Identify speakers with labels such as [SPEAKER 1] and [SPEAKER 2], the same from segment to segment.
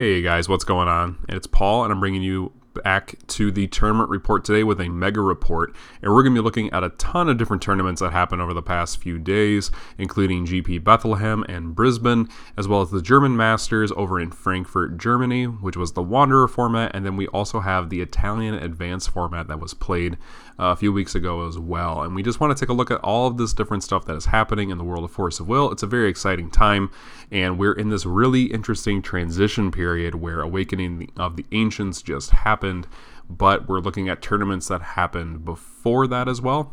[SPEAKER 1] Hey guys, what's going on? It's Paul, and I'm bringing you back to the tournament report today with a mega report. And we're going to be looking at a ton of different tournaments that happened over the past few days, including GP Bethlehem and Brisbane, as well as the German Masters over in Frankfurt, Germany, which was the Wanderer format. And then we also have the Italian Advanced format that was played a few weeks ago as well. And we just want to take a look at all of this different stuff that is happening in the world of Force of Will. It's a very exciting time, and we're in this really interesting transition period where Awakening of the Ancients just happened, but we're looking at tournaments that happened before that as well.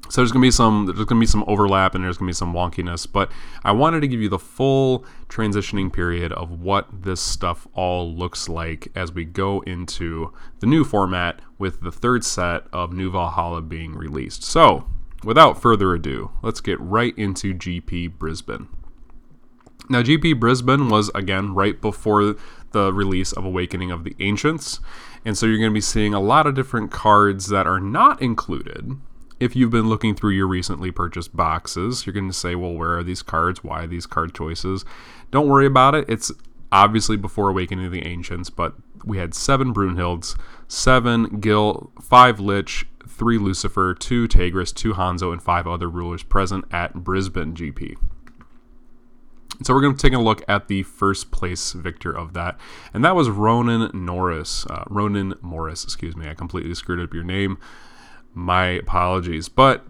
[SPEAKER 1] So there's gonna be some overlap, and there's gonna be some wonkiness, but I wanted to give you the full transitioning period of what this stuff all looks like as we go into the new format with the third set of New Valhalla being released. So without further ado, let's get right into GP Brisbane. Now, GP Brisbane was, again, right before the release of Awakening of the Ancients, and so you're going to be seeing a lot of different cards that are not included. If you've been looking through your recently purchased boxes, you're going to say, well, where are these cards? Why are these card choices? Don't worry about it. It's obviously before Awakening of the Ancients, but we had 7 Brunhilds, 7 Gil, 5 Lich, 3 Lucifer, 2 Tigris, 2 Hanzo, and 5 other rulers present at Brisbane GP. So we're going to take a look at the first place victor of that, and that was Ronan Morris. I completely screwed up your name. My apologies. But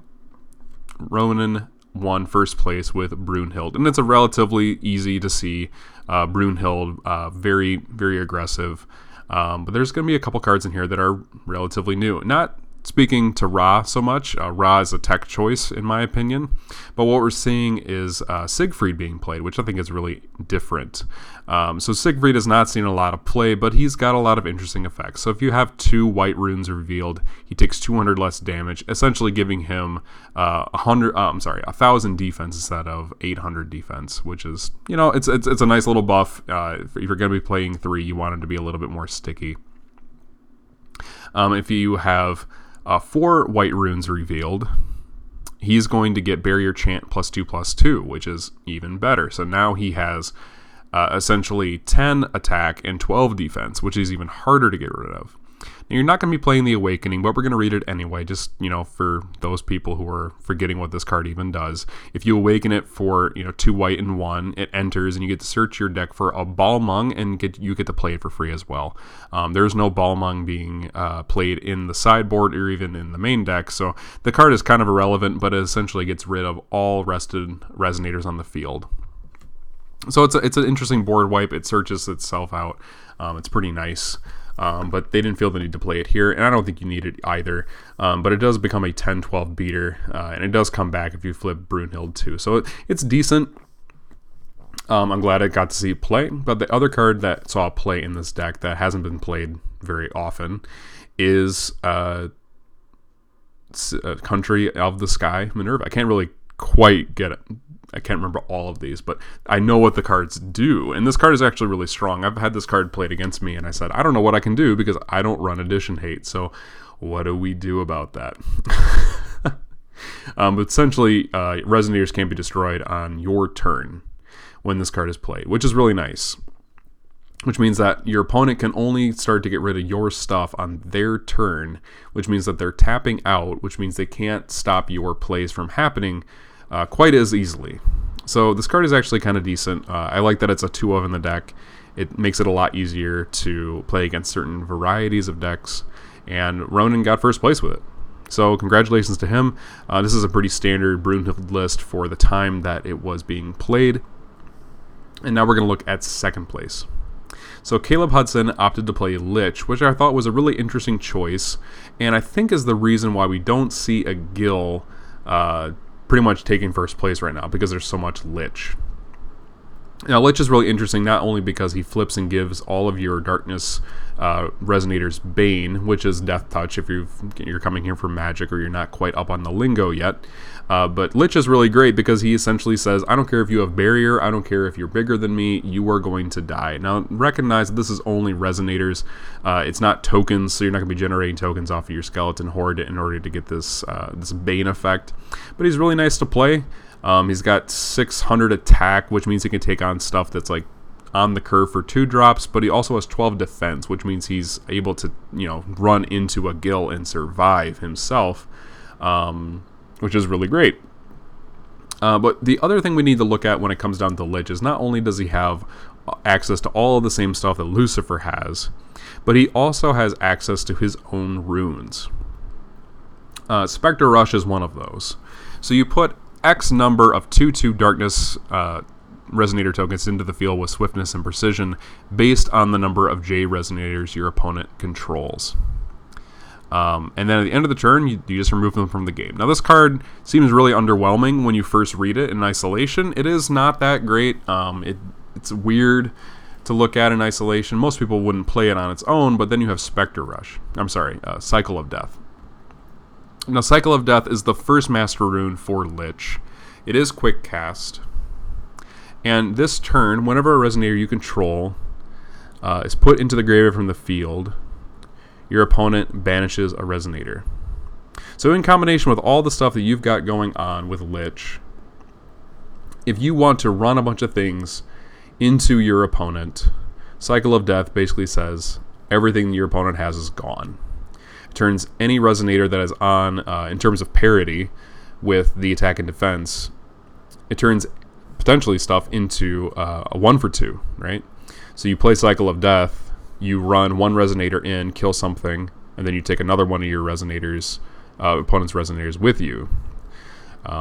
[SPEAKER 1] Ronan won first place with Brunhild, and it's a relatively easy to see Brunhild, very, very aggressive. But there's going to be a couple cards in here that are relatively new. Not speaking to Ra so much. Ra is a tech choice, in my opinion. But what we're seeing is Siegfried being played, which I think is really different. So Siegfried has not seen a lot of play, but he's got a lot of interesting effects. So if you have 2 white runes revealed, he takes 200 less damage, essentially giving him 1,000 defense instead of 800 defense, which is, it's a nice little buff. If you're going to be playing 3, you want it to be a little bit more sticky. If you have 4 white runes revealed, he's going to get Barrier Chant +2/+2, which is even better. So now he has essentially 10 attack and 12 defense, which is even harder to get rid of. Now, you're not going to be playing the Awakening, but we're going to read it anyway, just, for those people who are forgetting what this card even does. If you awaken it for, 2 white and 1, it enters, and you get to search your deck for a Balmung, and you get to play it for free as well. There's no Balmung being played in the sideboard or even in the main deck, so the card is kind of irrelevant, but it essentially gets rid of all rested Resonators on the field. So it's an interesting board wipe. It searches itself out. It's pretty nice. But they didn't feel the need to play it here, and I don't think you need it either. But it does become a 10-12 beater, and it does come back if you flip Brunhild too. So it's decent. I'm glad I got to see it play. But the other card that saw play in this deck that hasn't been played very often is Country of the Sky Minerva. I can't really quite get it. I can't remember all of these, but I know what the cards do. And this card is actually really strong. I've had this card played against me, and I said, I don't know what I can do because I don't run Edition Hate. So what do we do about that? But essentially, Resonators can't be destroyed on your turn when this card is played, which is really nice. Which means that your opponent can only start to get rid of your stuff on their turn, which means that they're tapping out, which means they can't stop your plays from happening quite as easily. So this card is actually kind of decent. I like that it's a 2-of in the deck. It makes it a lot easier to play against certain varieties of decks, and Ronan got first place with it. So congratulations to him. This is a pretty standard Brunhild list for the time that it was being played. And now we're going to look at second place. So Caleb Hudson opted to play Lich, which I thought was a really interesting choice, and I think is the reason why we don't see a Gil pretty much taking first place right now, because there's so much Lich. Now, Lich is really interesting, not only because he flips and gives all of your Darkness Resonators Bane, which is Death Touch if you're coming here for Magic or you're not quite up on the lingo yet, but Lich is really great because he essentially says, I don't care if you have Barrier, I don't care if you're bigger than me, you are going to die. Now, recognize that this is only Resonators. It's not tokens, so you're not going to be generating tokens off of your Skeleton Horde in order to get this Bane effect, but he's really nice to play. He's got 600 attack, which means he can take on stuff that's like on the curve for 2 drops, but he also has 12 defense, which means he's able to, run into a Gil and survive himself, which is really great. But the other thing we need to look at when it comes down to Lich is not only does he have access to all of the same stuff that Lucifer has, but he also has access to his own runes. Spectre Rush is one of those. So you put X number of 2/2 Darkness Resonator tokens into the field with Swiftness and Precision based on the number of J Resonators your opponent controls. And then at the end of the turn, you just remove them from the game. Now, this card seems really underwhelming when you first read it in isolation. It is not that great. It's weird to look at in isolation. Most people wouldn't play it on its own, but then you have Spectre Rush. Cycle of Death. Now, Cycle of Death is the first Master Rune for Lich. It is quick cast. And this turn, whenever a Resonator you control is put into the graveyard from the field, your opponent banishes a Resonator. So in combination with all the stuff that you've got going on with Lich, if you want to run a bunch of things into your opponent, Cycle of Death basically says everything your opponent has is gone. It turns any Resonator that is on, in terms of parity with the attack and defense, it turns potentially stuff into a 1-for-2, right? So you play Cycle of Death, you run one Resonator in, kill something, and then you take another one of your Resonators, opponent's Resonators with you.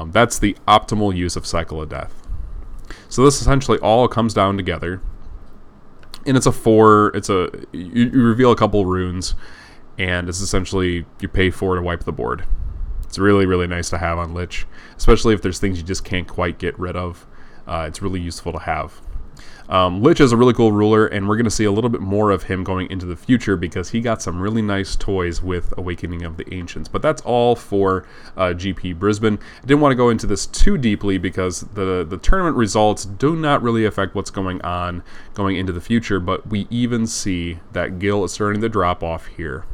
[SPEAKER 1] That's the optimal use of Cycle of Death. So this essentially all comes down together, and it's you reveal a couple runes, and it's essentially you pay 4 to wipe the board. It's really, really nice to have on Lich, especially if there's things you just can't quite get rid of. It's really useful to have. Lich is a really cool ruler, and we're going to see a little bit more of him going into the future because he got some really nice toys with Awakening of the Ancients. But that's all for GP Brisbane. I didn't want to go into this too deeply because the tournament results do not really affect what's going on going into the future, but we even see that Gil is starting to drop off here.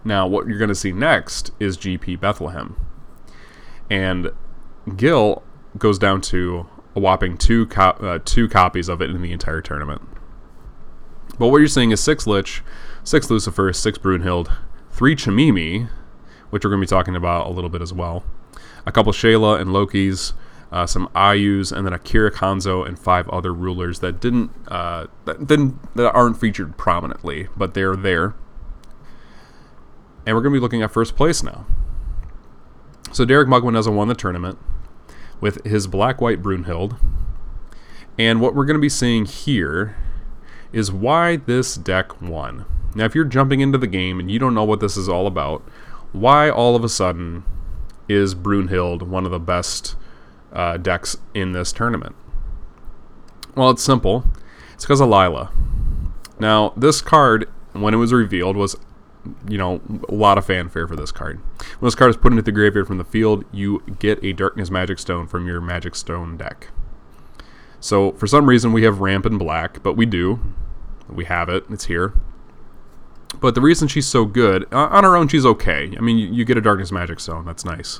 [SPEAKER 1] Now, what you're going to see next is GP Bethlehem. And Gil goes down to a whopping two copies of it in the entire tournament. But what you're seeing is 6 Lich, 6 Lucifer, 6 Brunhild, 3 Chamimi, which we're going to be talking about a little bit as well, a couple Shayla and Lokis, some Ayus, and then a Kira Kanzo and 5 other rulers that that aren't featured prominently, but they're there. And we're going to be looking at first place now. So Derek Mugwineza won the tournament with his black-white Brunhild. And what we're going to be seeing here is why this deck won. Now, if you're jumping into the game and you don't know what this is all about, why all of a sudden is Brunhild one of the best decks in this tournament? Well, it's simple. It's because of Lila. Now, this card, when it was revealed, was a lot of fanfare for this card. When this card is put into the graveyard from the field, you get a Darkness Magic Stone from your Magic Stone deck. So, for some reason, we have Ramp in black, but we do. We have it. It's here. But the reason she's so good, on her own, she's okay. I mean, you get a Darkness Magic Stone. That's nice.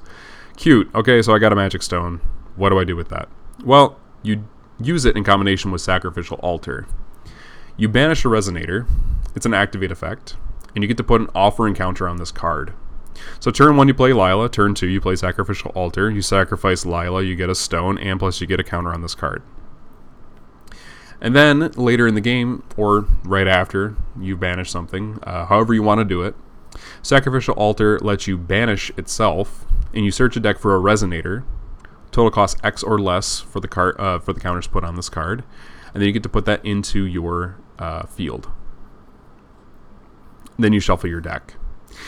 [SPEAKER 1] Cute. Okay, so I got a Magic Stone. What do I do with that? Well, you use it in combination with Sacrificial Altar. You banish a Resonator. It's an activate effect. And you get to put an offer encounter on this card. So turn 1 you play Lila, turn 2 you play Sacrificial Altar, you sacrifice Lila, you get a stone, and plus you get a counter on this card. And then later in the game, or right after, you banish something, however you want to do it. Sacrificial Altar lets you banish itself, and you search a deck for a Resonator. Total cost X or less for the counters put on this card, and then you get to put that into your field. Then you shuffle your deck.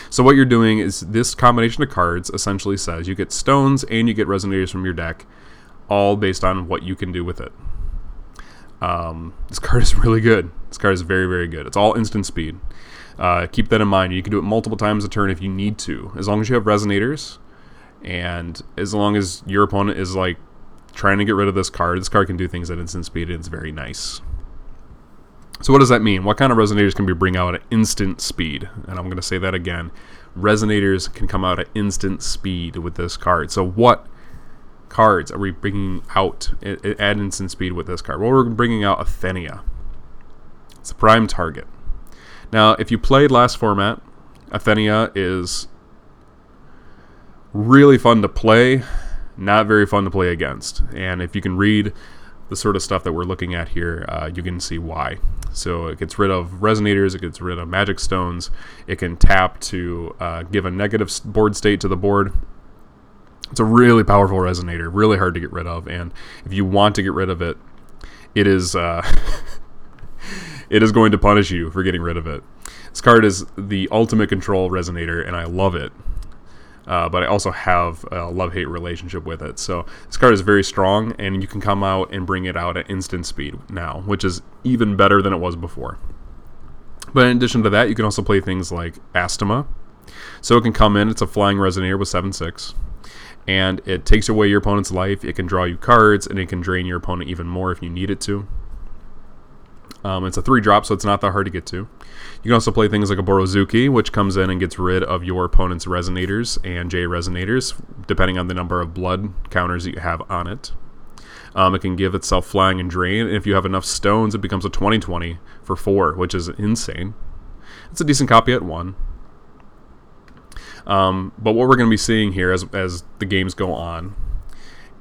[SPEAKER 1] So what you're doing is this combination of cards essentially says you get stones and you get Resonators from your deck, all based on what you can do with it. This card is really good. This card is very, very good. It's all instant speed. Keep that in mind. You can do it multiple times a turn if you need to, as long as you have Resonators, and as long as your opponent is like trying to get rid of this card. This card can do things at instant speed, and it's very nice. So what does that mean? What kind of Resonators can we bring out at instant speed? And I'm going to say that again. Resonators can come out at instant speed with this card. So what cards are we bringing out at instant speed with this card? Well, we're bringing out Athenia. It's a prime target. Now, if you played last format, Athenia is really fun to play, not very fun to play against. And if you can read the sort of stuff that we're looking at here, you can see why. So it gets rid of resonators, it gets rid of magic stones, it can tap to give a negative board state to the board. It's a really powerful resonator, really hard to get rid of, and if you want to get rid of it, it is it is going to punish you for getting rid of it. This card is the ultimate control resonator, and I love it. But I also have a love-hate relationship with it. So this card is very strong, and you can come out and bring it out at instant speed now, which is even better than it was before. But in addition to that, you can also play things like Asthma. So it can come in, it's a flying resonator with 7/6, and it takes away your opponent's life, it can draw you cards, and it can drain your opponent even more if you need it to. It's a 3-drop, so it's not that hard to get to. You can also play things like a Borozuki, which comes in and gets rid of your opponent's resonators and J resonators, depending on the number of blood counters that you have on it. It can give itself flying and drain, and if you have enough stones, it becomes a 20/20 for 4, which is insane. It's a decent copy at 1. But what we're going to be seeing here as the games go on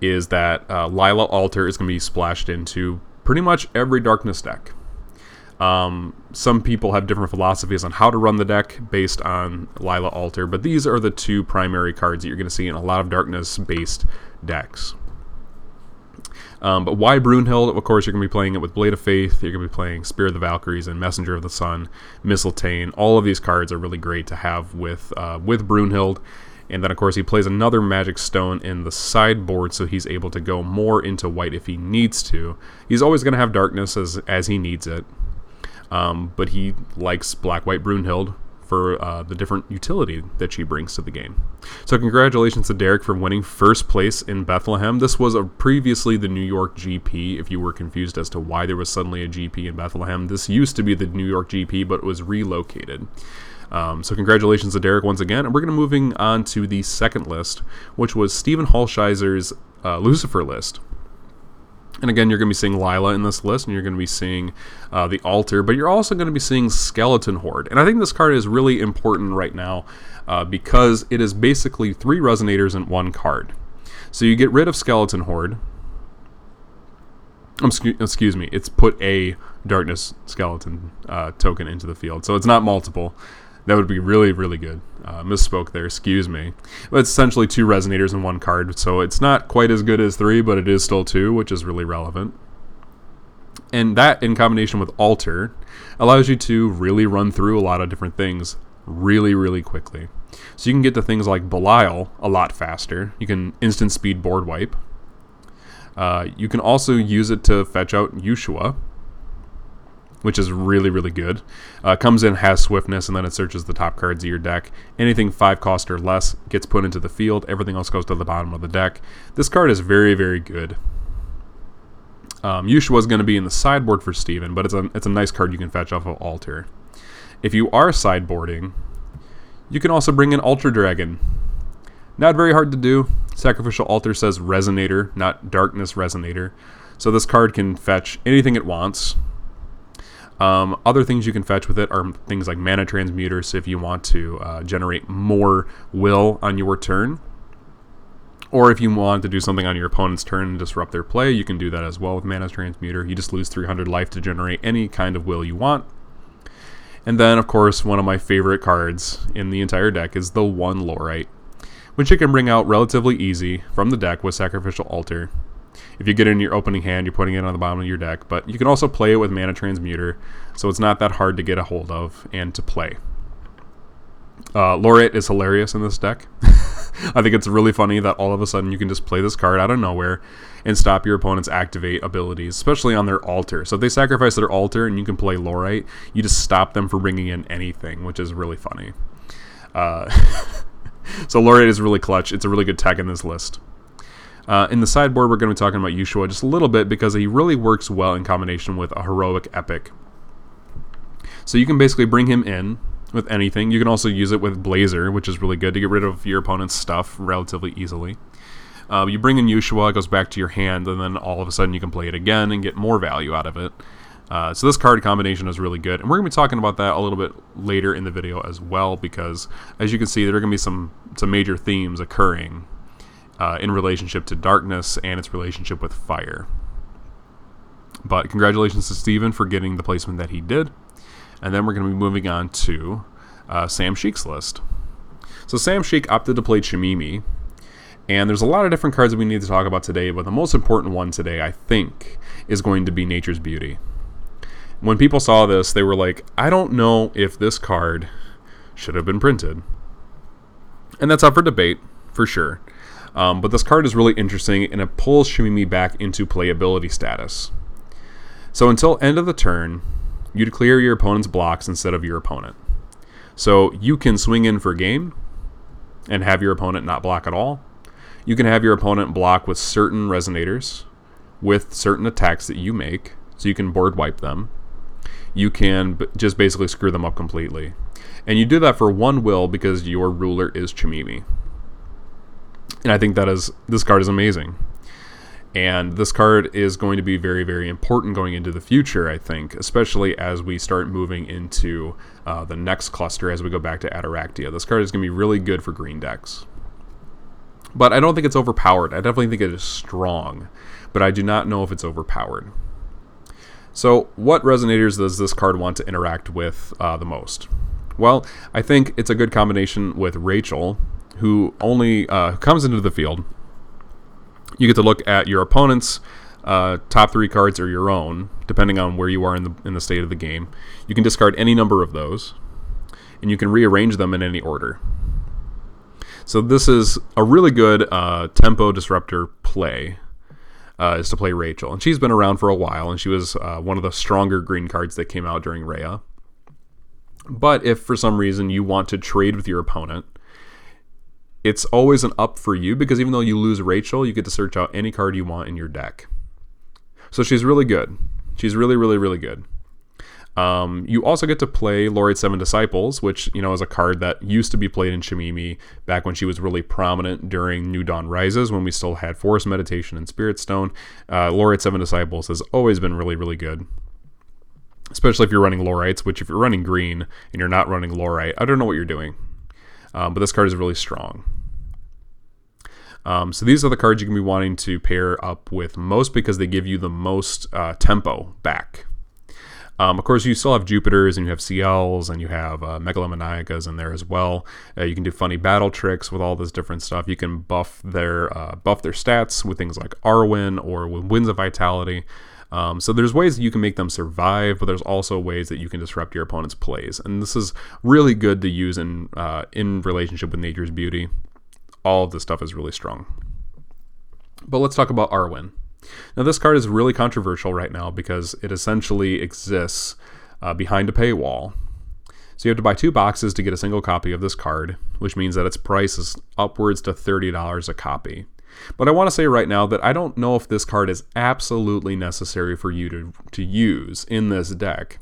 [SPEAKER 1] is that Lila Altar is going to be splashed into pretty much every Darkness deck. Some people have different philosophies on how to run the deck based on Lila Altar, but these are the two primary cards that you're going to see in a lot of Darkness-based decks. But why Brunhild? Of course, you're going to be playing it with Blade of Faith, you're going to be playing Spear of the Valkyries and Messenger of the Sun, Mistletoe. All of these cards are really great to have with Brunhild. And then, of course, he plays another Magic Stone in the sideboard, so he's able to go more into white if he needs to. He's always going to have Darkness as he needs it. But he likes Black-White Brunhild for the different utility that she brings to the game. So congratulations to Derek for winning first place in Bethlehem. This was previously the New York GP, if you were confused as to why there was suddenly a GP in Bethlehem. This used to be the New York GP, but it was relocated. So congratulations to Derek once again. And we're going to moving on to the second list, which was Stephen Halshizer's Lucifer list. And again, you're going to be seeing Lila in this list, and you're going to be seeing the Altar, but you're also going to be seeing Skeleton Horde. And I think this card is really important right now because it is basically 3 resonators in 1 card. So you get rid of Skeleton Horde. Excuse me, it's put a Darkness Skeleton token into the field. So it's not multiple. That would be really, really good. Misspoke there, excuse me. But it's essentially 2 resonators in 1 card, so it's not quite as good as 3, but it is still 2, which is really relevant. And that, in combination with Altar, allows you to really run through a lot of different things really, really quickly. So you can get to things like Belial a lot faster. You can instant speed board wipe. You can also use it to fetch out Yeshua, which is really, really good. Comes in, has swiftness, and then it searches the top cards of your deck. Anything 5 cost or less gets put into the field. Everything else goes to the bottom of the deck. This card is very, very good. Yeshua is going to be in the sideboard for Steven, but it's a nice card you can fetch off of Altar. If you are sideboarding, you can also bring in Ultra Dragon. Not very hard to do. Sacrificial Altar says Resonator, not Darkness Resonator. So this card can fetch anything it wants. Other things you can fetch with it are things like Mana Transmuter, so if you want to generate more will on your turn. Or if you want to do something on your opponent's turn and disrupt their play, you can do that as well with Mana Transmuter. You just lose 300 life to generate any kind of will you want. And then, of course, one of my favorite cards in the entire deck is the 1 Lorite, which you can bring out relatively easy from the deck with Sacrificial Altar. If you get it in your opening hand, you're putting it on the bottom of your deck, but you can also play it with Mana Transmuter, so it's not that hard to get a hold of and to play. Lorite is hilarious in this deck. I think it's really funny that all of a sudden you can just play this card out of nowhere and stop your opponent's activate abilities, especially on their altar. So if they sacrifice their altar and you can play Lorite, you just stop them from bringing in anything, which is really funny. So Lorite is really clutch. It's a really good tech in this list. In the sideboard, we're going to be talking about Yeshua just a little bit because he really works well in combination with a Heroic Epic. So you can basically bring him in with anything. You can also use it with Blazer, which is really good to get rid of your opponent's stuff relatively easily. You bring in Yushua, it goes back to your hand, and then all of a sudden you can play it again and get more value out of it. So this card combination is really good, and we're going to be talking about that a little bit later in the video as well, because as you can see, there are going to be some major themes occurring in relationship to darkness and its relationship with fire. But congratulations to Steven for getting the placement that he did. And then we're going to be moving on to Sam Sheik's list. So Sam Sheik opted to play Chimimi, and there's a lot of different cards that we need to talk about today, but the most important one today, I think, is going to be Nature's Beauty. When people saw this, they were like, I don't know if this card should have been printed. And that's up for debate, for sure. But this card is really interesting, and it pulls Chimimi back into playability status. So until end of the turn, you'd clear your opponent's blocks instead of your opponent. So you can swing in for game and have your opponent not block at all. You can have your opponent block with certain resonators, with certain attacks that you make, so you can board wipe them. You can just basically screw them up completely. And you do that for one will because your ruler is Chimimi. And I think this card is amazing. And this card is going to be very, very important going into the future, I think, especially as we start moving into the next cluster as we go back to Ataraxia. This card is going to be really good for green decks. But I don't think it's overpowered. I definitely think it is strong, but I do not know if it's overpowered. So what resonators does this card want to interact with the most? Well, I think it's a good combination with Rachel, who only comes into the field. You get to look at your opponent's top 3 cards or your own, depending on where you are in the state of the game. You can discard any number of those, and you can rearrange them in any order. So this is a really good tempo disruptor play, is to play Rachel. And she's been around for a while, and she was one of the stronger green cards that came out during Rhea. But if for some reason you want to trade with your opponent, it's always an up for you, because even though you lose Rachel, you get to search out any card you want in your deck. So she's really good. She's really, really, really good. You also get to play Laureate 7 Disciples, which, is a card that used to be played in Chimimi back when she was really prominent during New Dawn Rises, when we still had Forest Meditation and Spirit Stone. Laureate 7 Disciples has always been really, really good, especially if you're running Laurites, which if you're running green and you're not running Laurite, I don't know what you're doing. But this card is really strong. So these are the cards you can be wanting to pair up with most, because they give you the most tempo back. Of course, you still have Jupiters, and you have CLs, and you have Megalomaniacas in there as well. You can do funny battle tricks with all this different stuff. You can buff their stats with things like Arwen or with Winds of Vitality. So there's ways that you can make them survive, but there's also ways that you can disrupt your opponent's plays. And this is really good to use in relationship with Nature's Beauty. All of this stuff is really strong. But let's talk about Arwen. Now this card is really controversial right now because it essentially exists behind a paywall. So you have to buy 2 boxes to get a single copy of this card, which means that its price is upwards to $30 a copy. But I want to say right now that I don't know if this card is absolutely necessary for you to use in this deck.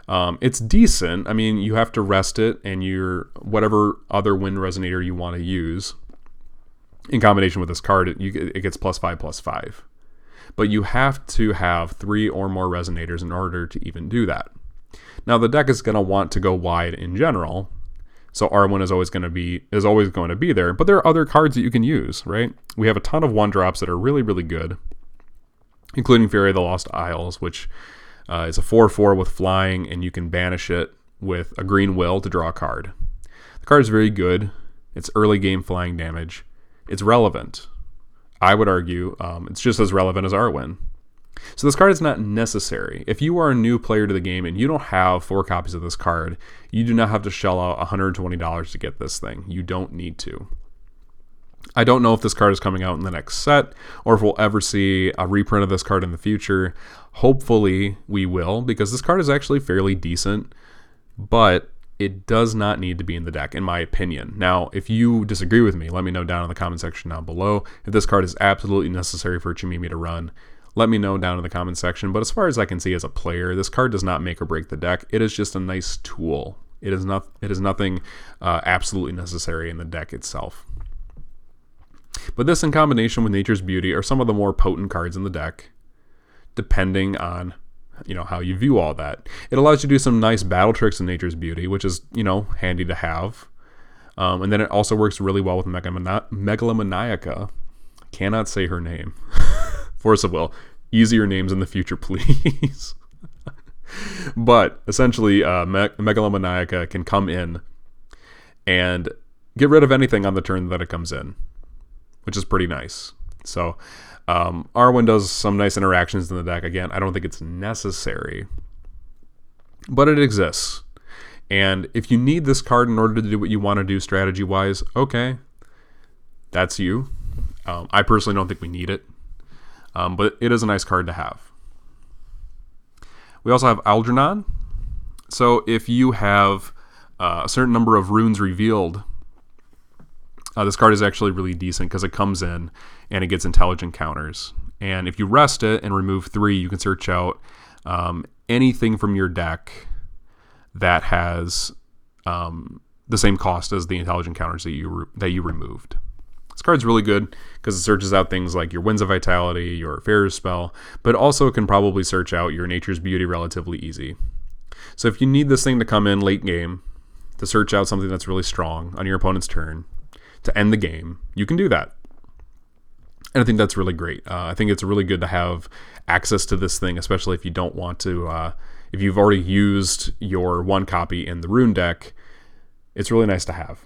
[SPEAKER 1] It's decent. I mean, you have to rest it and your whatever other wind resonator you want to use. In combination with this card, it gets +5/+5. But you have to have 3 or more resonators in order to even do that. Now the deck is going to want to go wide in general, so R1 is always going to be there. But there are other cards that you can use, right? We have a ton of 1-drops that are really, really good, including Fairy of the Lost Isles, which is a 4/4 with flying, and you can banish it with a green will to draw a card. The card is very good. It's early game flying damage. It's relevant. I would argue it's just as relevant as Arwen. So this card is not necessary. If you are a new player to the game and you don't have 4 copies of this card, you do not have to shell out $120 to get this thing. You don't need to. I don't know if this card is coming out in the next set or if we'll ever see a reprint of this card in the future. Hopefully we will, because this card is actually fairly decent, but it does not need to be in the deck, in my opinion. Now, if you disagree with me, let me know down in the comment section down below. If this card is absolutely necessary for Chimimi to run, let me know down in the comment section. But as far as I can see as a player, this card does not make or break the deck. It is just a nice tool. It is nothing absolutely necessary in the deck itself. But this in combination with Nature's Beauty are some of the more potent cards in the deck, depending on, how you view all that. It allows you to do some nice battle tricks in Nature's Beauty, which is, handy to have. And then it also works really well with Megalomaniaca. Cannot say her name. Force of will. Easier names in the future, please. But essentially, Megalomaniaca can come in and get rid of anything on the turn that it comes in, which is pretty nice. So Arwen does some nice interactions in the deck. Again, I don't think it's necessary, but it exists. And if you need this card in order to do what you want to do strategy-wise, okay, that's you. I personally don't think we need it, but it is a nice card to have. We also have Algernon. So if you have a certain number of runes revealed, this card is actually really decent because it comes in and it gets intelligent counters. And if you rest it and remove 3, you can search out anything from your deck that has the same cost as the intelligent counters that you removed. This card's really good because it searches out things like your Winds of Vitality, your Farrier's Spell, but also can probably search out your Nature's Beauty relatively easy. So if you need this thing to come in late game to search out something that's really strong on your opponent's turn to end the game, you can do that. And I think that's really great. I think it's really good to have access to this thing, especially if you don't want to, if you've already used your 1 copy in the Rune deck, it's really nice to have.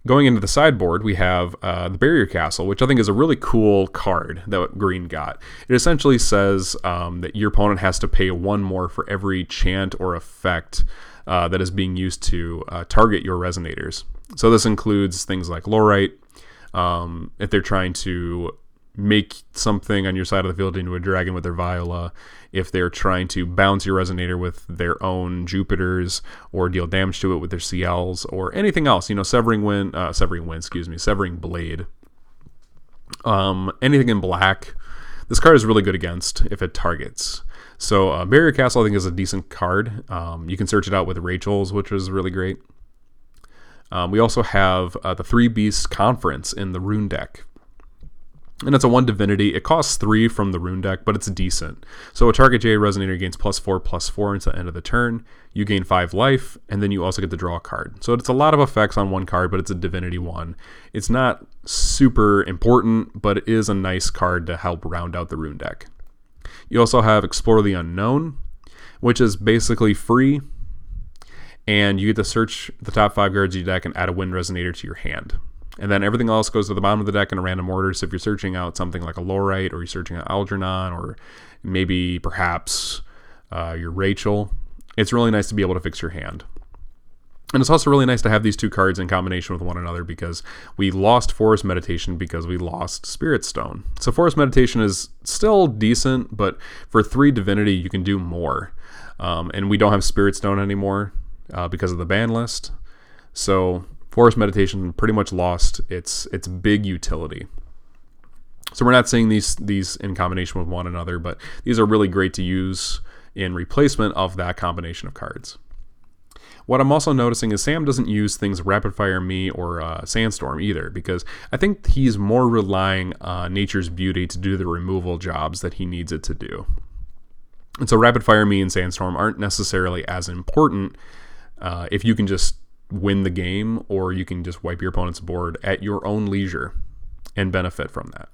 [SPEAKER 1] Going into the sideboard, we have the Barrier Castle, which I think is a really cool card that Green got. It essentially says that your opponent has to pay 1 more for every chant or effect that is being used to target your resonators. So this includes things like Lorite. If they're trying to make something on your side of the field into a dragon with their Viola, if they're trying to bounce your resonator with their own Jupiters or deal damage to it with their CLs or anything else, Severing Blade, anything in black, this card is really good against if it targets. So Barrier Castle I think is a decent card. You can search it out with Rachel's, which is really great. We also have the 3 Beasts Conference in the Rune deck. And it's a 1 divinity. It costs 3 from the Rune deck, but it's decent. So a target J resonator gains +4/+4 until the end of the turn. You gain 5 life, and then you also get to draw a card. So it's a lot of effects on 1 card, but it's a divinity 1. It's not super important, but it is a nice card to help round out the Rune deck. You also have Explore the Unknown, which is basically free, and you get to search the top 5 cards of your deck and add a wind resonator to your hand. And then everything else goes to the bottom of the deck in a random order. So if you're searching out something like a Lorite, or you're searching out Algernon, or maybe perhaps your Rachel, it's really nice to be able to fix your hand. And it's also really nice to have these 2 cards in combination with one another because we lost Forest Meditation because we lost Spirit Stone. So Forest Meditation is still decent, but for 3 divinity, you can do more. And we don't have Spirit Stone anymore because of the ban list. So Forest Meditation pretty much lost its big utility. So we're not seeing these in combination with one another, but these are really great to use in replacement of that combination of cards. What I'm also noticing is Sam doesn't use things Rapid Fire Me or Sandstorm either, because I think he's more relying on Nature's Beauty to do the removal jobs that he needs it to do. And so Rapid Fire Me and Sandstorm aren't necessarily as important if you can just win the game, or you can just wipe your opponent's board at your own leisure and benefit from that.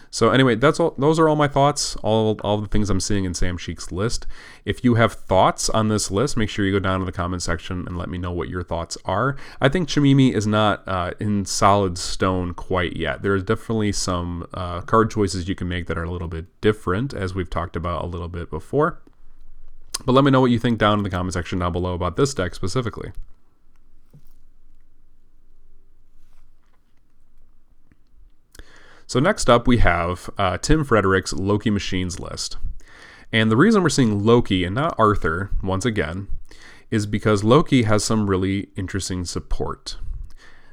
[SPEAKER 1] So anyway, that's all. Those are all my thoughts, all the things I'm seeing in Sam Sheik's list. If you have thoughts on this list, make sure you go down to the comment section and let me know what your thoughts are. I think Chimimi is not in solid stone quite yet. There's definitely some card choices you can make that are a little bit different, as we've talked about a little bit before. But let me know what you think down in the comment section down below about this deck specifically. So next up we have Tim Frederick's Loki Machines list. And the reason we're seeing Loki and not Arthur, once again, is because Loki has some really interesting support.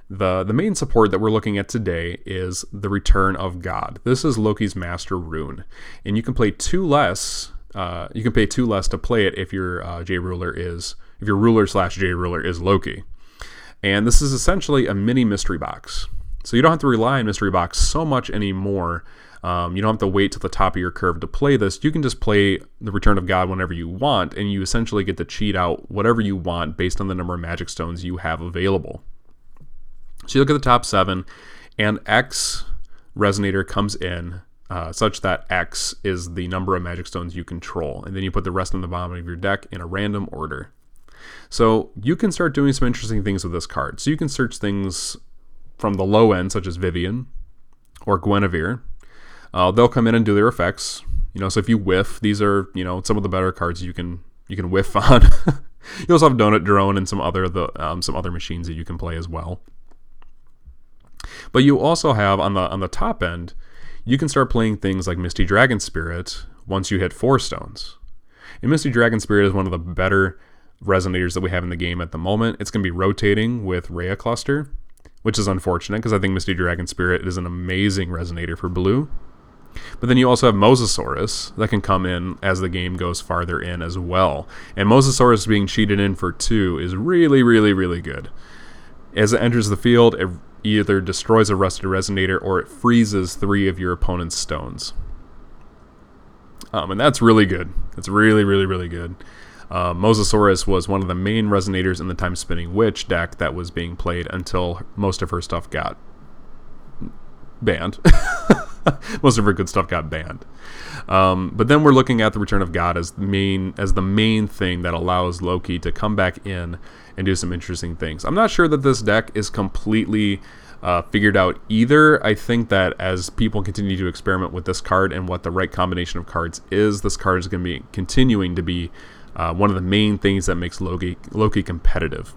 [SPEAKER 1] The main support that we're looking at today is the Return of God. This is Loki's master rune. And you can play 2 less. You can pay 2 less to play it if your ruler/J ruler is Loki. And this is essentially a mini mystery box. So you don't have to rely on Mystery Box so much anymore. You don't have to wait till the top of your curve to play this. You can just play the Return of God whenever you want, and you essentially get to cheat out whatever you want based on the number of Magic Stones you have available. So you look at the top 7, and X Resonator comes in such that X is the number of Magic Stones you control, and then you put the rest on the bottom of your deck in a random order. So you can start doing some interesting things with this card. So you can search things from the low end, such as Vivian or Guinevere. They'll come in and do their effects. So if you whiff, these are some of the better cards you can whiff on. You also have Donut Drone and some other machines that you can play as well. But you also have on the top end, you can start playing things like Misty Dragon Spirit once you hit 4 stones. And Misty Dragon Spirit is one of the better resonators that we have in the game at the moment. It's going to be rotating with Rhea Cluster, which is unfortunate because I think Misty Dragon Spirit is an amazing resonator for blue. But then you also have Mosasaurus that can come in as the game goes farther in as well. And Mosasaurus being cheated in for 2 is really, really, really good. As it enters the field, it either destroys a rusted resonator or it freezes 3 of your opponent's stones. And that's really good. It's really, really, really good. Mosasaurus was one of the main resonators in the Time Spinning Witch deck that was being played until most of her stuff got banned. Most of her good stuff got banned. But then we're looking at the Return of God as the main thing that allows Loki to come back in and do some interesting things. I'm not sure that this deck is completely figured out either. I think that as people continue to experiment with this card and what the right combination of cards is, this card is going to be continuing to be one of the main things that makes Loki competitive.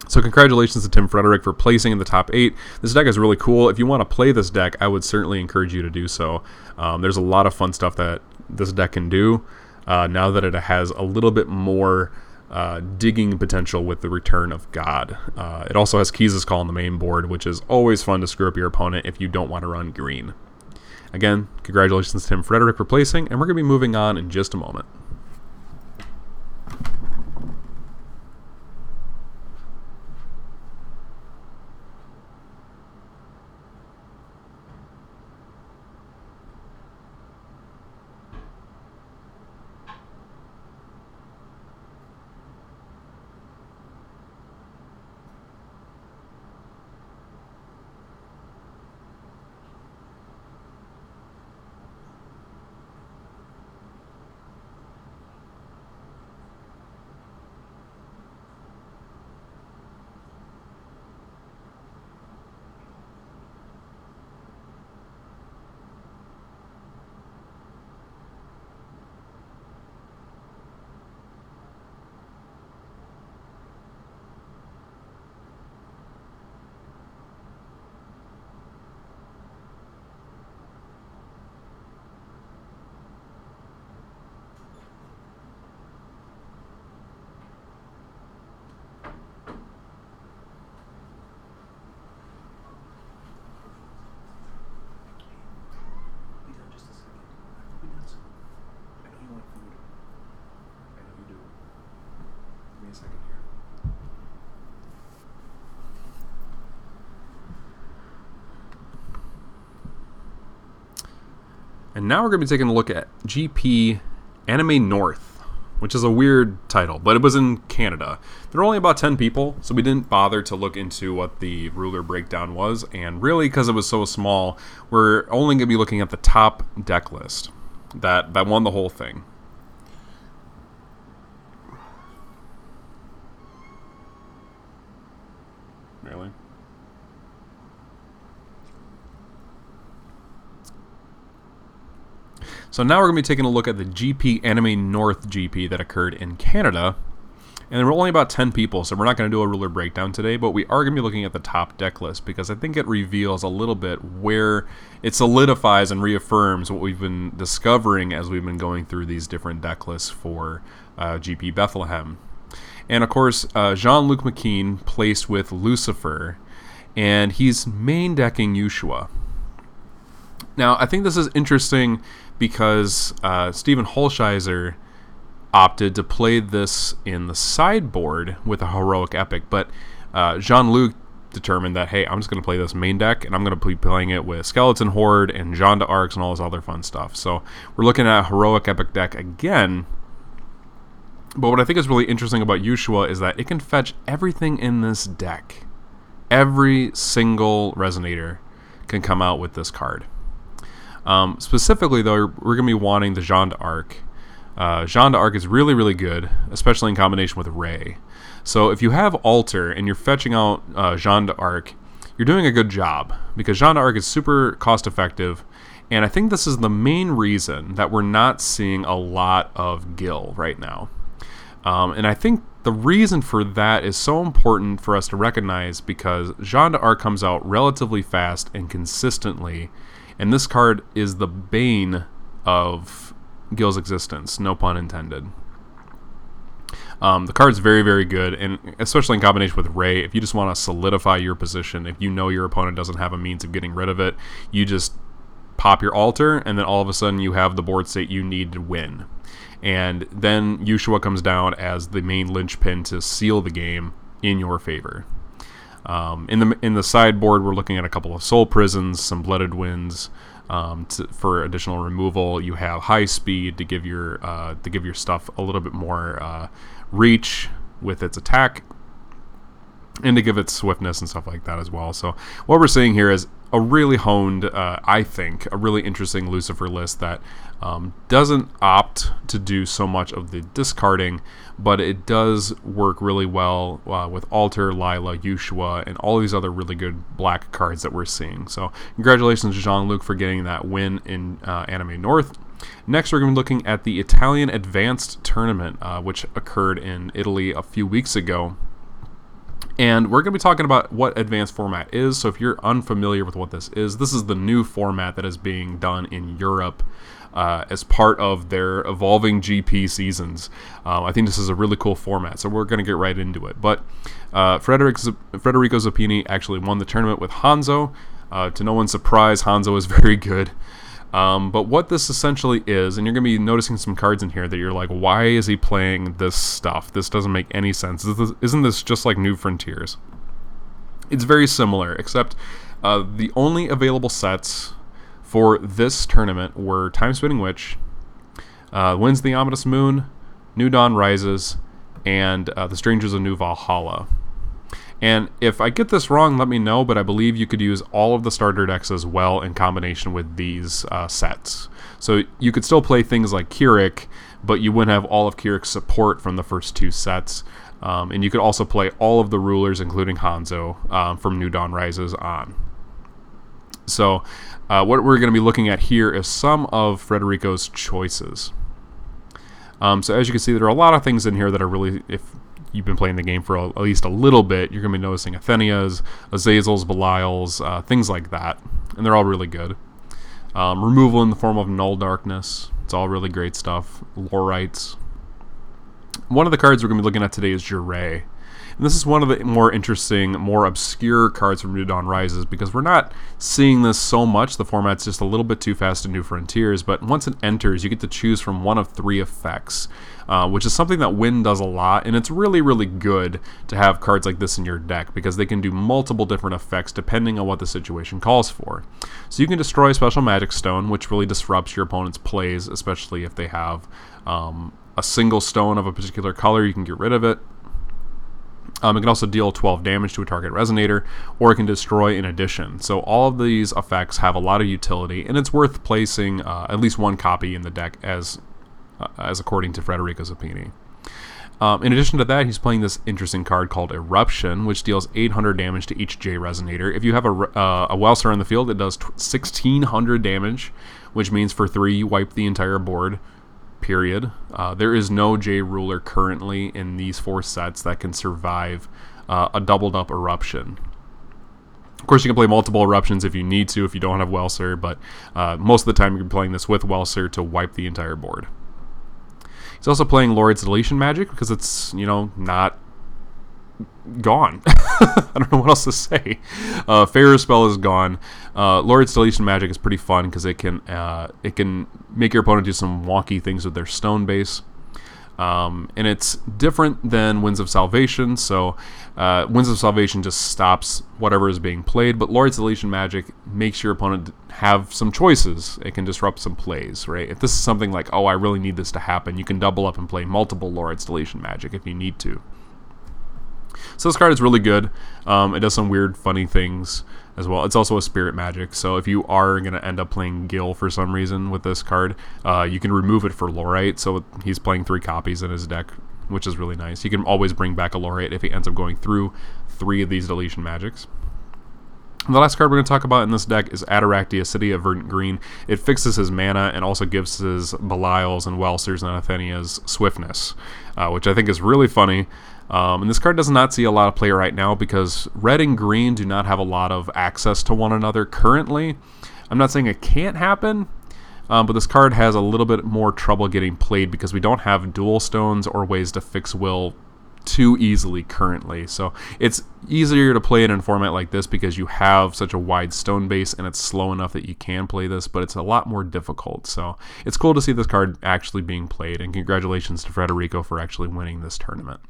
[SPEAKER 1] So congratulations to Tim Frederick for placing in the top 8. This deck is really cool. If you want to play this deck, I would certainly encourage you to do so. There's a lot of fun stuff that this deck can do now that it has a little bit more digging potential with the Return of God. It also has Keys' Call on the main board, which is always fun to screw up your opponent if you don't want to run green. Again, congratulations to Tim Frederick for placing, and we're going to be moving on in just a moment. And now we're going to be taking a look at GP Anime North, which is a weird title, but it was in Canada. There were only about 10 people, so we didn't bother to look into what the ruler breakdown was, and really, because it was so small, we're only going to be looking at the top deck list that won the whole thing. Really? So now we're going to be taking a look at the GP Anime North GP that occurred in Canada. And there were only about 10 people, so we're not going to do a ruler breakdown today, but we are going to be looking at the top deck list because I think it reveals a little bit where it solidifies and reaffirms what we've been discovering as we've been going through these different deck lists for GP Bethlehem. And of course, Jean-Luc McKean placed with Lucifer, and he's main decking Ushua. Now, I think this is interesting because Stephen Holsheiser opted to play this in the sideboard with a Heroic Epic, but Jean-Luc determined that, hey, I'm just going to play this main deck, and I'm going to be playing it with Skeleton Horde and Jean d'Arcs and all this other fun stuff. So we're looking at a Heroic Epic deck again. But what I think is really interesting about Yushua is that it can fetch everything in this deck. Every single Resonator can come out with this card. Specifically, though, we're going to be wanting the Jean d'Arc. Jean d'Arc is really, really good, especially in combination with Ray. So if you have Alter and you're fetching out Jean d'Arc, you're doing a good job, because Jean d'Arc is super cost-effective, and I think this is the main reason that we're not seeing a lot of Gil right now. And I think the reason for that is so important for us to recognize, because Jean d'Arc comes out relatively fast and consistently, and this card is the bane of Gil's existence, no pun intended. The card's very, very good, and especially in combination with Ray, if you just want to solidify your position, if you know your opponent doesn't have a means of getting rid of it, you just pop your Alter, and then all of a sudden you have the board state you need to win. And then Yushua comes down as the main linchpin to seal the game in your favor. In the sideboard, we're looking at a couple of Soul Prisons, some Blooded Winds for additional removal. You have High Speed to give your stuff a little bit more reach with its attack, and to give it swiftness and stuff like that as well. So what we're seeing here is a really honed, I think, a really interesting Lucifer list that doesn't opt to do so much of the discarding, but it does work really well with Alter, Lila, Yushua, and all these other really good black cards that we're seeing. So congratulations to Jean-Luc for getting that win in Anime North. Next, we're going to be looking at the Italian Advanced Tournament, which occurred in Italy a few weeks ago. And we're going to be talking about what advanced format is. So if you're unfamiliar with what this is the new format that is being done in Europe as part of their evolving GP seasons. I think this is a really cool format, so we're going to get right into it. But Federico Zappini actually won the tournament with Hanzo. To no one's surprise, Hanzo is very good. But what this essentially is, and you're going to be noticing some cards in here that you're like, why is he playing this stuff? This doesn't make any sense. Isn't this just like New Frontiers? It's very similar, except the only available sets for this tournament were Time Spinning Witch, Winds the Ominous Moon, New Dawn Rises, and The Strangers of New Valhalla. And if I get this wrong, let me know, but I believe you could use all of the starter decks as well in combination with these sets. So you could still play things like Keurig, but you wouldn't have all of Keurig's support from the first two sets. And you could also play all of the rulers, including Hanzo, from New Dawn Rises on. So what we're going to be looking at here is some of Federico's choices. So as you can see, there are a lot of things in here that are really, if you've been playing the game for at least a little bit, you're going to be noticing Athenias, Azazels, Belials, things like that. And they're all really good. Removal in the form of Null Darkness. It's all really great stuff. Lorites. One of the cards we're going to be looking at today is Jure. And this is one of the more interesting, more obscure cards from New Dawn Rises, because we're not seeing this so much. The format's just a little bit too fast in New Frontiers, but once it enters, you get to choose from one of 3 effects, which is something that Win does a lot, and it's really, really good to have cards like this in your deck, because they can do multiple different effects depending on what the situation calls for. So you can destroy a Special Magic Stone, which really disrupts your opponent's plays, especially if they have a single stone of a particular color. You can get rid of it. It can also deal 12 damage to a target Resonator, or it can destroy in addition. So all of these effects have a lot of utility, and it's worth placing at least one copy in the deck, as according to Federico Zappini. In addition to that, he's playing this interesting card called Eruption, which deals 800 damage to each J Resonator. If you have a Welsar in the field, it does 1600 damage, which means for 3 you wipe the entire board. Period. There is no J Ruler currently in these 4 sets that can survive a doubled up Eruption. Of course, you can play multiple Eruptions if you need to, if you don't have Welsar, but most of the time you're playing this with Welsar to wipe the entire board. He's also playing Laureate's Deletion Magic because it's, not gone. I don't know what else to say. Pharaoh's Spell is gone. Laureate's Deletion Magic is pretty fun because it can make your opponent do some wonky things with their stone base. And it's different than Winds of Salvation. So Winds of Salvation just stops whatever is being played, but Lord's Deletion Magic makes your opponent have some choices. It can disrupt some plays, right? If this is something like, oh, I really need this to happen, you can double up and play multiple Lord's Deletion Magic if you need to. So this card is really good. It does some weird, funny things as well. It's also a spirit magic, so if you are going to end up playing Gil for some reason with this card, you can remove it for Lorite, so he's playing 3 copies in his deck, which is really nice. You can always bring back a Lorite if he ends up going through 3 of these deletion magics. And the last card we're going to talk about in this deck is Ataraxia, City of Verdant Green. It fixes his mana and also gives his Belials and Welsers and Athenia's swiftness, which I think is really funny. And this card does not see a lot of play right now because red and green do not have a lot of access to one another currently. I'm not saying it can't happen, but this card has a little bit more trouble getting played because we don't have dual stones or ways to fix will too easily currently. So it's easier to play it in a format like this because you have such a wide stone base and it's slow enough that you can play this, but it's a lot more difficult. So it's cool to see this card actually being played, and congratulations to Federico for actually winning this tournament.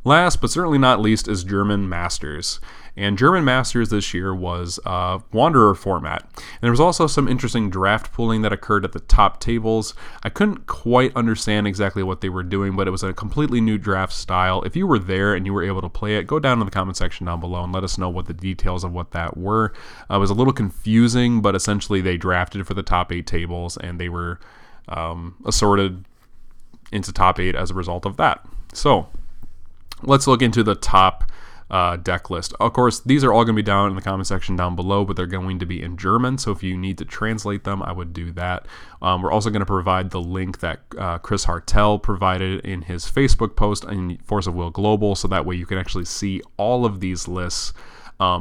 [SPEAKER 1] Last but certainly not least is German Masters. And German Masters this year was a Wanderer format. And there was also some interesting draft pooling that occurred at the top tables. I couldn't quite understand exactly what they were doing, but it was a completely new draft style. If you were there and you were able to play it, go down in the comment section down below and let us know what the details of what that were. It was a little confusing, but essentially they drafted for the top 8 tables and they were assorted into top 8 as a result of that. So let's look into the top deck list. Of course, these are all going to be down in the comment section down below, but they're going to be in German, so if you need to translate them, I would do that. We're also going to provide the link that Chris Hartel provided in his Facebook post in Force of Will Global, so that way you can actually see all of these lists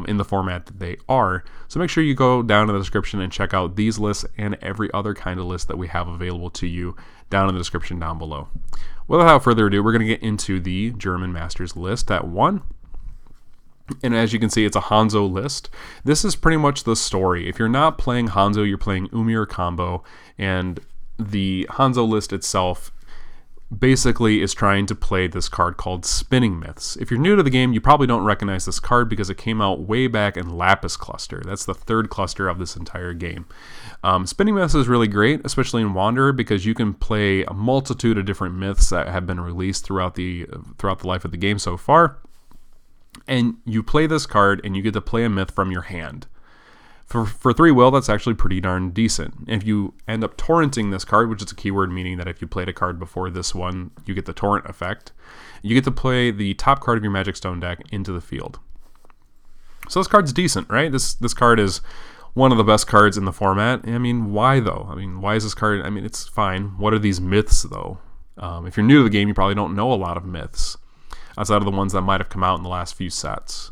[SPEAKER 1] in the format that they are. So make sure you go down in the description and check out these lists and every other kind of list that we have available to you down in the description down below. Without further ado, we're going to get into the German Masters list at 1. And as you can see, it's a Hanzo list. This is pretty much the story. If you're not playing Hanzo, you're playing Umir combo, and the Hanzo list itself basically is trying to play this card called Spinning Myths. If you're new to the game, you probably don't recognize this card because it came out way back in Lapis Cluster. That's the 3rd cluster of this entire game. Spinning Myths is really great, especially in Wanderer, because you can play a multitude of different myths that have been released throughout the life of the game so far. And you play this card and you get to play a myth from your hand. For 3 will, that's actually pretty darn decent. If you end up torrenting this card, which is a keyword meaning that if you played a card before this one, you get the torrent effect. You get to play the top card of your Magic Stone deck into the field. So this card's decent, right? This card is one of the best cards in the format. I mean, why though? I mean, why is this card? I mean, it's fine. What are these myths though? If you're new to the game, you probably don't know a lot of myths outside of the ones that might have come out in the last few sets.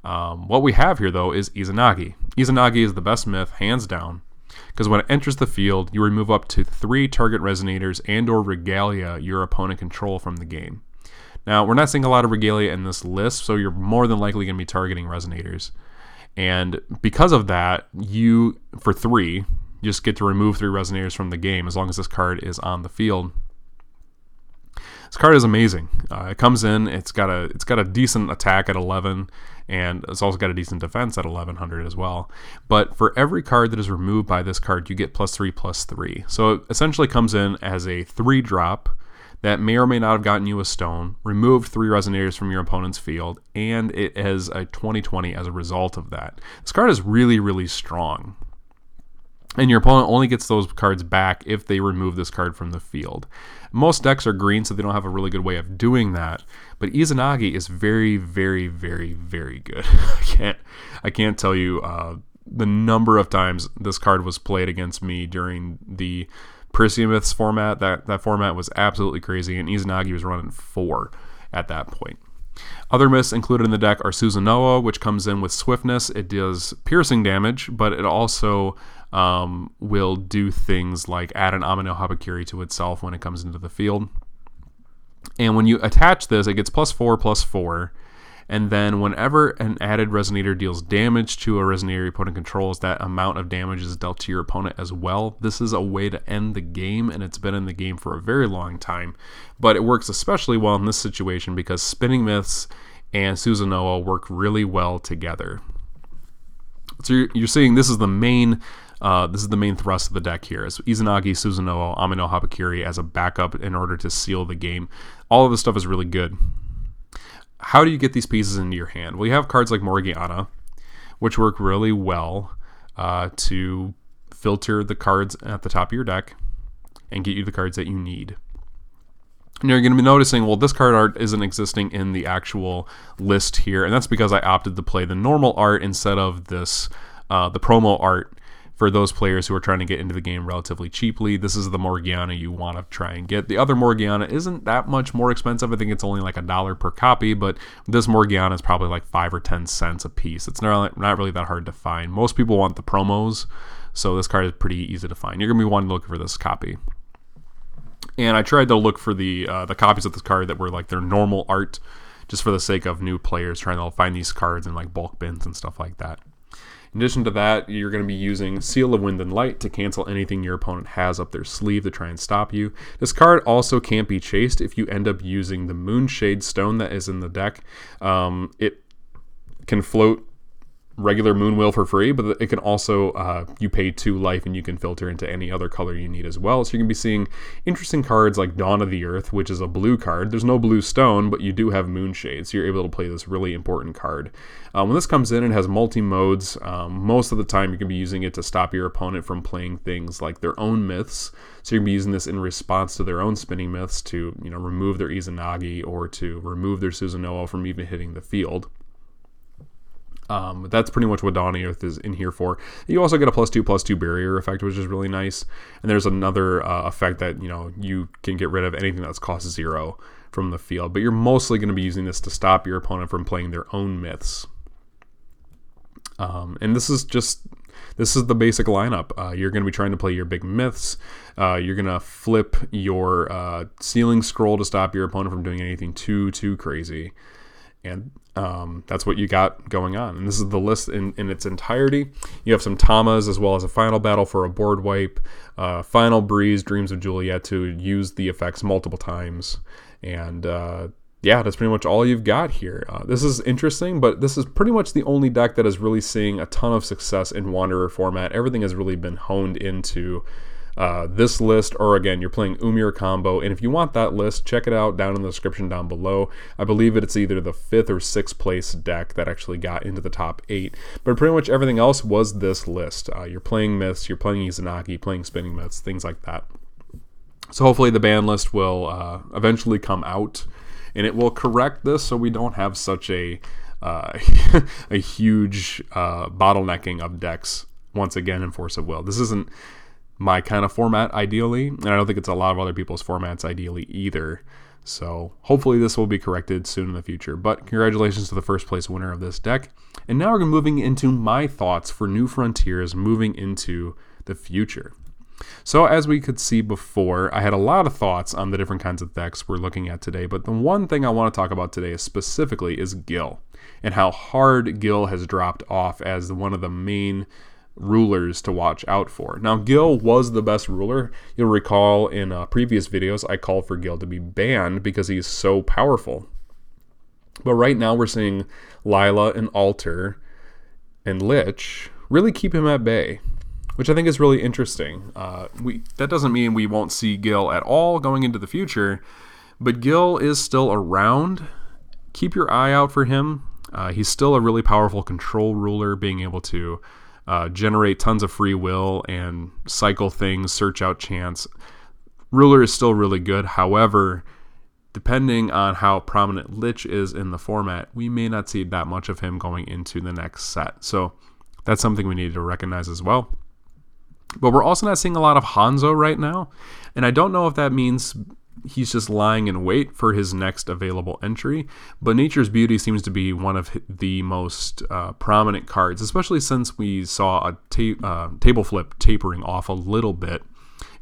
[SPEAKER 1] What we have here, though, is Izanagi. Izanagi is the best myth, hands down, because when it enters the field, you remove up to 3 target resonators and or regalia your opponent control from the game. Now, we're not seeing a lot of regalia in this list, so you're more than likely going to be targeting resonators. And because of that, you, for 3, just get to remove 3 resonators from the game as long as this card is on the field. This card is amazing. It comes in, it's got a decent attack at 11, and it's also got a decent defense at 1100 as well. But for every card that is removed by this card, you get +3/+3. So it essentially comes in as a 3-drop that may or may not have gotten you a stone, removed 3 resonators from your opponent's field, and it has a 20/20 as a result of that. This card is really, really strong. And your opponent only gets those cards back if they remove this card from the field. Most decks are green, so they don't have a really good way of doing that. But Izanagi is very, very, very, very good. I can't tell you the number of times this card was played against me during the Perseus format. That format was absolutely crazy, and Izanagi was running 4 at that point. Other myths included in the deck are Susanoo, which comes in with swiftness. It does piercing damage, but it also will do things like add an Amino Habakiri to itself when it comes into the field. And when you attach this, it gets +4/+4, And then whenever an added Resonator deals damage to a Resonator your opponent controls, that amount of damage is dealt to your opponent as well. This is a way to end the game, and it's been in the game for a very long time. But it works especially well in this situation because Spinning Myths and Susanoo work really well together. So you're seeing this is the main thrust of the deck here. Is Izanagi, Susanoo, Amino Habakiri as a backup in order to seal the game. All of this stuff is really good. How do you get these pieces into your hand? Well, you have cards like Morgiana, which work really well to filter the cards at the top of your deck and get you the cards that you need. And you're going to be noticing, well, this card art isn't existing in the actual list here, and that's because I opted to play the normal art instead of this the promo art for those players who are trying to get into the game relatively cheaply. This is the Morgiana you want to try and get. The other Morgiana isn't that much more expensive. I think it's only like $1 per copy, but this Morgiana is probably like 5 or 10 cents a piece. It's not really that hard to find. Most people want the promos, so this card is pretty easy to find. You're going to be wanting to look for this copy. And I tried to look for the copies of this card that were like their normal art, just for the sake of new players trying to find these cards in like bulk bins and stuff like that. In addition to that, you're going to be using Seal of Wind and Light to cancel anything your opponent has up their sleeve to try and stop you. This card also can't be chased if you end up using the Moonshade Stone that is in the deck. It can float regular Moonwheel for free, but it can also, you pay 2 life and you can filter into any other color you need as well. So you can be seeing interesting cards like Dawn of the Earth, which is a blue card. There's no blue stone, but you do have Moonshade, so you're able to play this really important card. When this comes in, it has multi-modes. Most of the time you can be using it to stop your opponent from playing things like their own myths. So you can be using this in response to their own Spinning Myths to, remove their Izanagi or to remove their Susanoo from even hitting the field. That's pretty much what Dawn of the Earth is in here for. You also get a +2/+2 barrier effect, which is really nice. And there's another effect that, you can get rid of anything that's cost 0 from the field. But you're mostly going to be using this to stop your opponent from playing their own myths. And this is the basic lineup. You're going to be trying to play your big myths. You're going to flip your Sealing Scroll to stop your opponent from doing anything too crazy. And that's what you got going on. And this is the list in its entirety. You have some Tamas as well as a Final Battle for a board wipe, Final Breeze, Dreams of Juliet to use the effects multiple times. And that's pretty much all you've got here. This is interesting, but this is pretty much the only deck that is really seeing a ton of success in Wanderer format. Everything has really been honed into this list, or again, you're playing Umir combo, and if you want that list, check it out down in the description down below. I believe it's either the 5th or 6th place deck that actually got into the top 8, but pretty much everything else was this list. You're playing myths, you're playing Izanagi, playing Spinning Myths, things like that. So hopefully the ban list will eventually come out, and it will correct this so we don't have such a a huge bottlenecking of decks once again in Force of Will. This isn't my kind of format ideally, and I don't think it's a lot of other people's formats ideally either. So hopefully this will be corrected soon in the future. But congratulations to the first place winner of this deck. And now we're moving into my thoughts for New Frontiers moving into the future. So as we could see before, I had a lot of thoughts on the different kinds of decks we're looking at today, but the one thing I want to talk about today specifically is Gil, and how hard Gil has dropped off as one of the main rulers to watch out for. Now, Gil was the best ruler. You'll recall in previous videos I called for Gil to be banned because he's so powerful. But right now we're seeing Lila and Alter and Lich really keep him at bay, which I think is really interesting. That doesn't mean we won't see Gil at all going into the future, but Gil is still around. Keep your eye out for him. He's still a really powerful control ruler, being able to generate tons of free will and cycle things, search out chance. Ruler is still really good. However, depending on how prominent Lich is in the format, we may not see that much of him going into the next set. So that's something we need to recognize as well. But we're also not seeing a lot of Hanzo right now, and I don't know if that means he's just lying in wait for his next available entry, but Nature's Beauty seems to be one of the most prominent cards, especially since we saw a table flip tapering off a little bit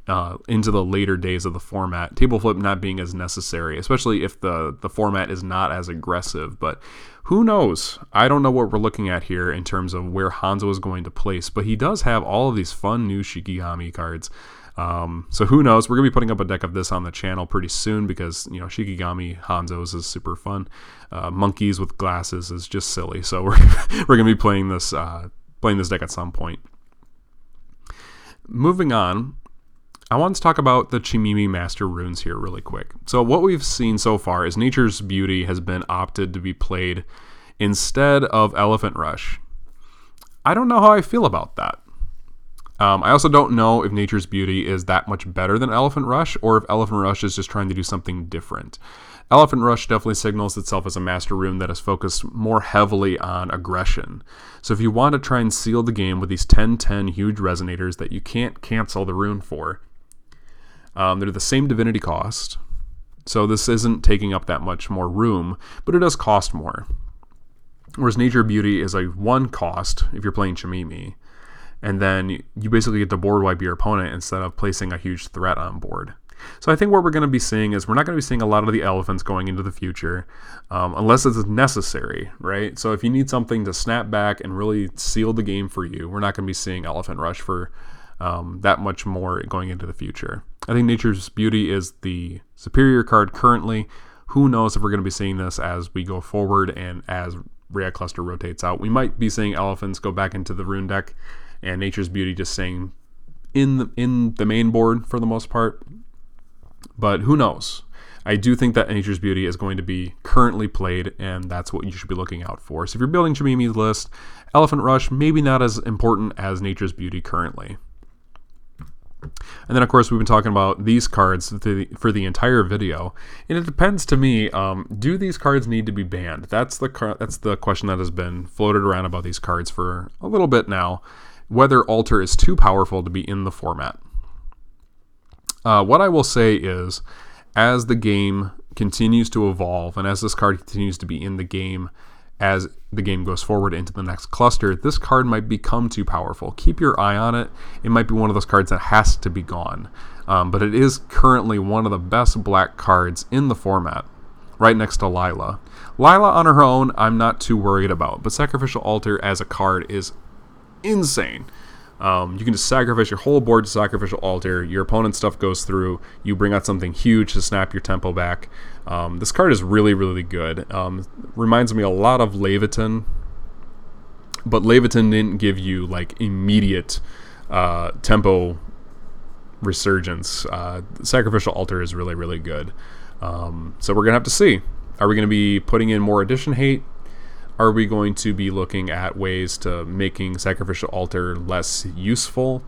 [SPEAKER 1] into the later days of the format, table flip not being as necessary, especially if the format is not as aggressive. But who knows? I don't know what we're looking at here in terms of where Hanzo is going to place, but he does have all of these fun new Shikigami cards. So who knows? We're going to be putting up a deck of this on the channel pretty soon because, Shikigami Hanzos is super fun. Monkeys with glasses is just silly. So we're going to be playing this deck at some point. Moving on, I want to talk about the Chimimi Master Runes here really quick. So what we've seen so far is Nature's Beauty has been opted to be played instead of Elephant Rush. I don't know how I feel about that. I also don't know if Nature's Beauty is that much better than Elephant Rush, or if Elephant Rush is just trying to do something different. Elephant Rush definitely signals itself as a Master Rune that is focused more heavily on aggression. So if you want to try and seal the game with these 10-10 huge resonators that you can't cancel the rune for, they're the same divinity cost, so this isn't taking up that much more room, but it does cost more. Whereas Nature Beauty is a 1 cost if you're playing Chimimi, and then you basically get to board wipe your opponent instead of placing a huge threat on board. So I think what we're going to be seeing is we're not going to be seeing a lot of the elephants going into the future, unless it's necessary, right? So if you need something to snap back and really seal the game for you, we're not going to be seeing Elephant Rush for that much more going into the future. I think Nature's Beauty is the superior card currently. Who knows if we're going to be seeing this as we go forward and as Rhea Cluster rotates out. We might be seeing elephants go back into the rune deck and Nature's Beauty just staying in the main board for the most part. But who knows? I do think that Nature's Beauty is going to be currently played, and that's what you should be looking out for. So if you're building Chimimi's list, Elephant Rush, maybe not as important as Nature's Beauty currently. And then, of course, we've been talking about these cards for the entire video, and it depends to me, do these cards need to be banned? That's the question that has been floated around about these cards for a little bit now, whether Alter is too powerful to be in the format. What I will say is, as the game continues to evolve, and as this card continues to be in the game, as the game goes forward into the next cluster, this card might become too powerful. Keep your eye on it. It might be one of those cards that has to be gone. But it is currently one of the best black cards in the format, right next to Lila. Lila on her own, I'm not too worried about, but Sacrificial Altar as a card is insane. You can just sacrifice your whole board to Sacrificial Altar. Your opponent's stuff goes through. You bring out something huge to snap your tempo back. This card is really, really good. Reminds me a lot of Leviathan, but Leviathan didn't give you like immediate tempo resurgence. Sacrificial Altar is really, really good. So we're gonna have to see. Are we gonna be putting in more addition hate? Are we going to be looking at ways to making Sacrificial Altar less useful?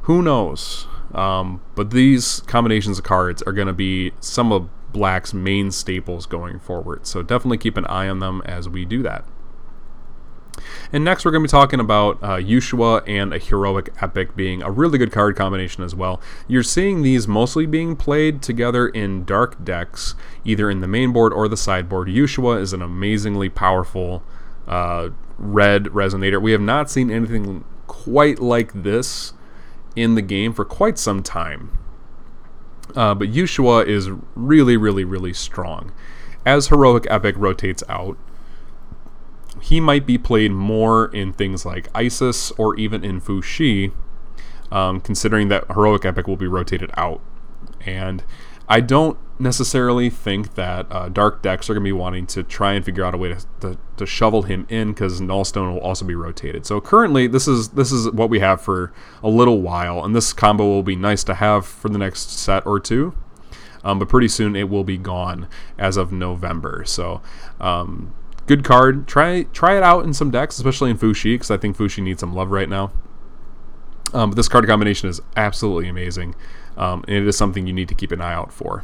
[SPEAKER 1] Who knows? But these combinations of cards are going to be some of Black's main staples going forward. So definitely keep an eye on them as we do that. And next we're going to be talking about Yushua and a Heroic Epic being a really good card combination as well. You're seeing these mostly being played together in dark decks, either in the main board or the sideboard. Yushua is an amazingly powerful red resonator. We have not seen anything quite like this in the game for quite some time. But Yushua is really, really, really strong. As Heroic Epic rotates out, he might be played more in things like Isis or even in Fuxi, considering that Heroic Epic will be rotated out. And I don't necessarily think that dark decks are going to be wanting to try and figure out a way to shovel him in, because Nullstone will also be rotated. So currently, this is what we have for a little while, and this combo will be nice to have for the next set or two. But pretty soon it will be gone as of November. So good card. Try it out in some decks, especially in Fuxi, because I think Fuxi needs some love right now. But this card combination is absolutely amazing, and it is something you need to keep an eye out for.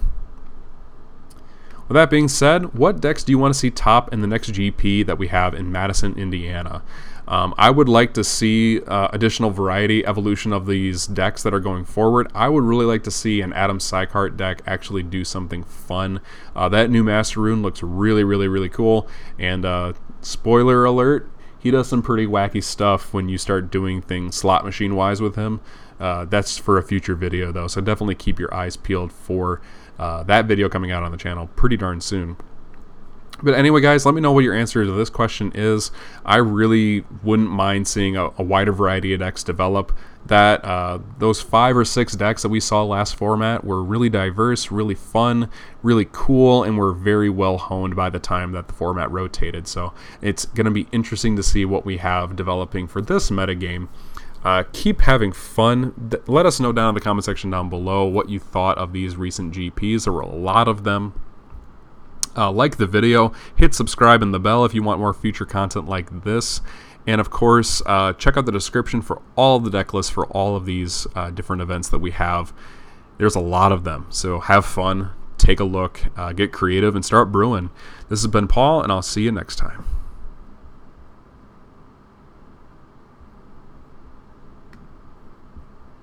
[SPEAKER 1] With that being said, what decks do you want to see top in the next GP that we have in Madison, Indiana? I would like to see additional variety, evolution of these decks that are going forward. I would really like to see an Adam Sykart deck actually do something fun. That new Master Rune looks really, really, really cool. And spoiler alert, He does some pretty wacky stuff when you start doing things slot machine wise with him. That's for a future video though, so definitely keep your eyes peeled for that video coming out on the channel pretty darn soon. But anyway, guys, let me know what your answer to this question is. I really wouldn't mind seeing a wider variety of decks develop. Those 5 or 6 decks that we saw last format were really diverse, really fun, really cool, and were very well honed by the time that the format rotated. So it's going to be interesting to see what we have developing for this metagame. Keep having fun. Let us know down in the comment section down below what you thought of these recent GPs. There were a lot of them. Like the video, hit subscribe and the bell if you want more future content like this. And of course, check out the description for all of the deck lists for all of these different events that we have. There's a lot of them, so have fun, take a look, get creative, and start brewing. This has been Paul, and I'll see you next time.